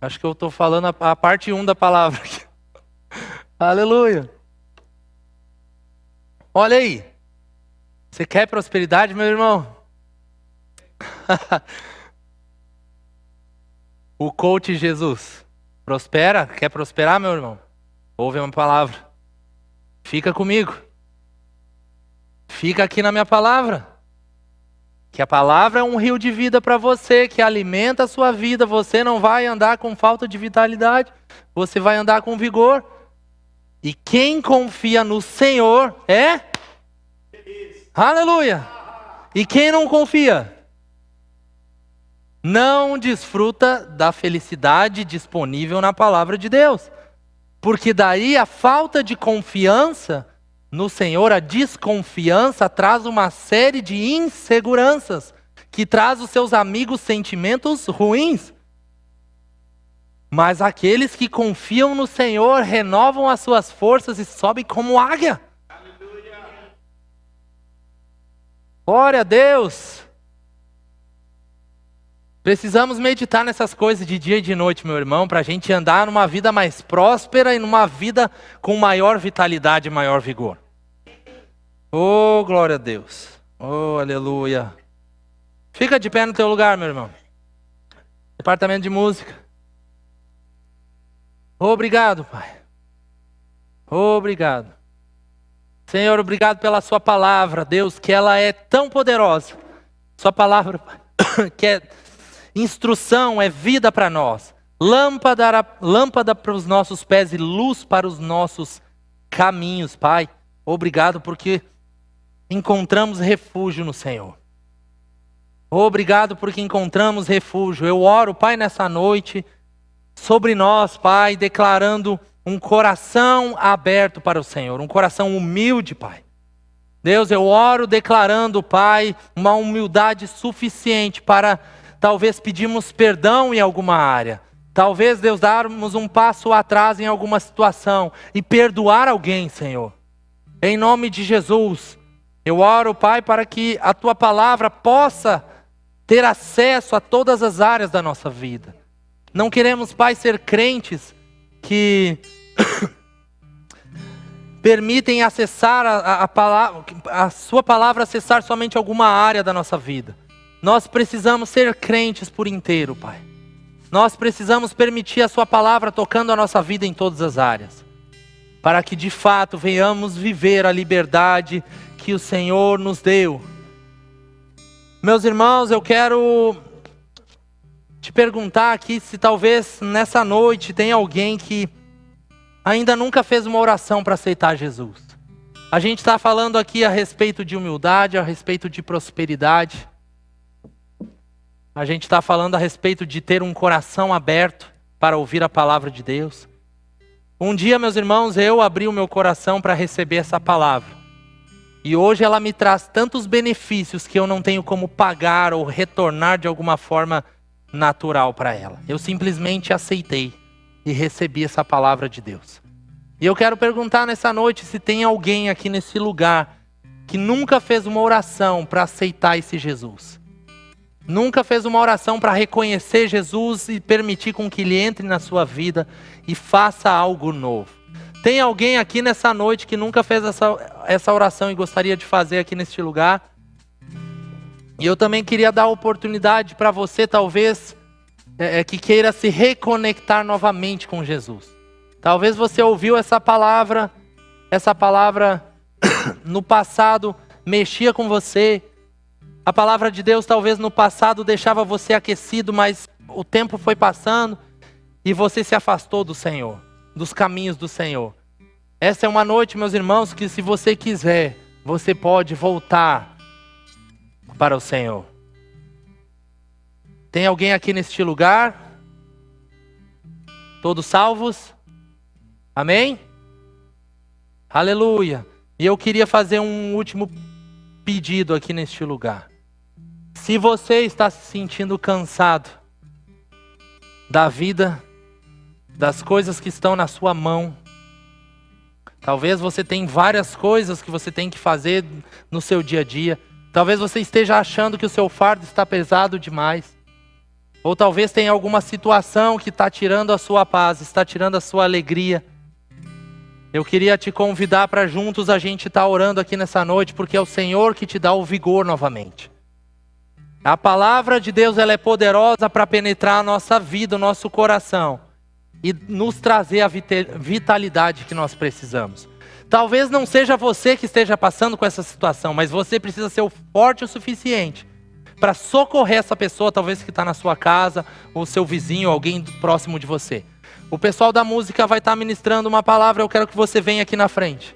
Acho que eu estou falando a parte 1 da palavra aqui. Aleluia! Olha aí. Você quer prosperidade, meu irmão? O coach Jesus. Prospera? Quer prosperar, meu irmão? Ouve uma palavra. Fica comigo. Fica aqui na minha palavra. Que a palavra é um rio de vida para você, que alimenta a sua vida. Você não vai andar com falta de vitalidade. Você vai andar com vigor. E quem confia no Senhor é... Aleluia! E quem não confia? Não desfruta da felicidade disponível na palavra de Deus. Porque daí a falta de confiança no Senhor, a desconfiança, traz uma série de inseguranças, que traz os seus amigos sentimentos ruins. Mas aqueles que confiam no Senhor renovam as suas forças e sobem como águia. Glória a Deus! Precisamos meditar nessas coisas de dia e de noite, meu irmão, para a gente andar numa vida mais próspera e numa vida com maior vitalidade e maior vigor. Oh, glória a Deus! Oh, aleluia! Fica de pé no teu lugar, meu irmão. Departamento de música. Obrigado, Pai. Obrigado. Senhor, obrigado pela sua palavra, Deus, que ela é tão poderosa. Sua palavra, Pai, que é instrução, é vida para nós. Lâmpada para os nossos pés e luz para os nossos caminhos, Pai. Obrigado porque encontramos refúgio no Senhor. Obrigado porque encontramos refúgio. Eu oro, Pai, nessa noite, sobre nós, Pai, declarando um coração aberto para o Senhor, um coração humilde, Pai. Deus, eu oro declarando, Pai, uma humildade suficiente para talvez pedirmos perdão em alguma área. Talvez, Deus, darmos um passo atrás em alguma situação e perdoar alguém, Senhor. Em nome de Jesus, eu oro, Pai, para que a Tua palavra possa ter acesso a todas as áreas da nossa vida. Não queremos, Pai, ser crentes que permitem acessar a sua palavra, acessar somente alguma área da nossa vida. Nós precisamos ser crentes por inteiro, Pai. Nós precisamos permitir a sua palavra tocando a nossa vida em todas as áreas, para que de fato venhamos viver a liberdade que o Senhor nos deu. Meus irmãos, eu quero te perguntar aqui se talvez nessa noite tem alguém que ainda nunca fez uma oração para aceitar Jesus. A gente está falando aqui a respeito de humildade, a respeito de prosperidade. A gente está falando a respeito de ter um coração aberto para ouvir a palavra de Deus. Um dia, meus irmãos, eu abri o meu coração para receber essa palavra. E hoje ela me traz tantos benefícios que eu não tenho como pagar ou retornar de alguma forma natural para ela. Eu simplesmente aceitei e recebi essa palavra de Deus. E eu quero perguntar nessa noite se tem alguém aqui nesse lugar que nunca fez uma oração para aceitar esse Jesus. Nunca fez uma oração para reconhecer Jesus e permitir com que Ele entre na sua vida e faça algo novo. Tem alguém aqui nessa noite que nunca fez essa oração e gostaria de fazer aqui neste lugar? E eu também queria dar a oportunidade para você, talvez, que queira se reconectar novamente com Jesus. Talvez você ouviu essa palavra no passado mexia com você. A palavra de Deus talvez no passado deixava você aquecido, mas o tempo foi passando e você se afastou do Senhor, dos caminhos do Senhor. Essa é uma noite, meus irmãos, que se você quiser, você pode voltar para o Senhor. Tem alguém aqui neste lugar? Todos salvos? Amém? Aleluia. E eu queria fazer um último pedido aqui neste lugar. Se você está se sentindo cansado da vida, das coisas que estão na sua mão, talvez você tenha várias coisas que você tem que fazer no seu dia a dia. Talvez você esteja achando que o seu fardo está pesado demais. Ou talvez tenha alguma situação que está tirando a sua paz, está tirando a sua alegria. Eu queria te convidar para juntos a gente estar orando aqui nessa noite, porque é o Senhor que te dá o vigor novamente. A palavra de Deus, ela é poderosa para penetrar a nossa vida, o nosso coração e nos trazer a vitalidade que nós precisamos. Talvez não seja você que esteja passando com essa situação, mas você precisa ser forte o suficiente para socorrer essa pessoa, talvez que está na sua casa, ou seu vizinho, alguém próximo de você. O pessoal da música vai estar ministrando uma palavra, eu quero que você venha aqui na frente.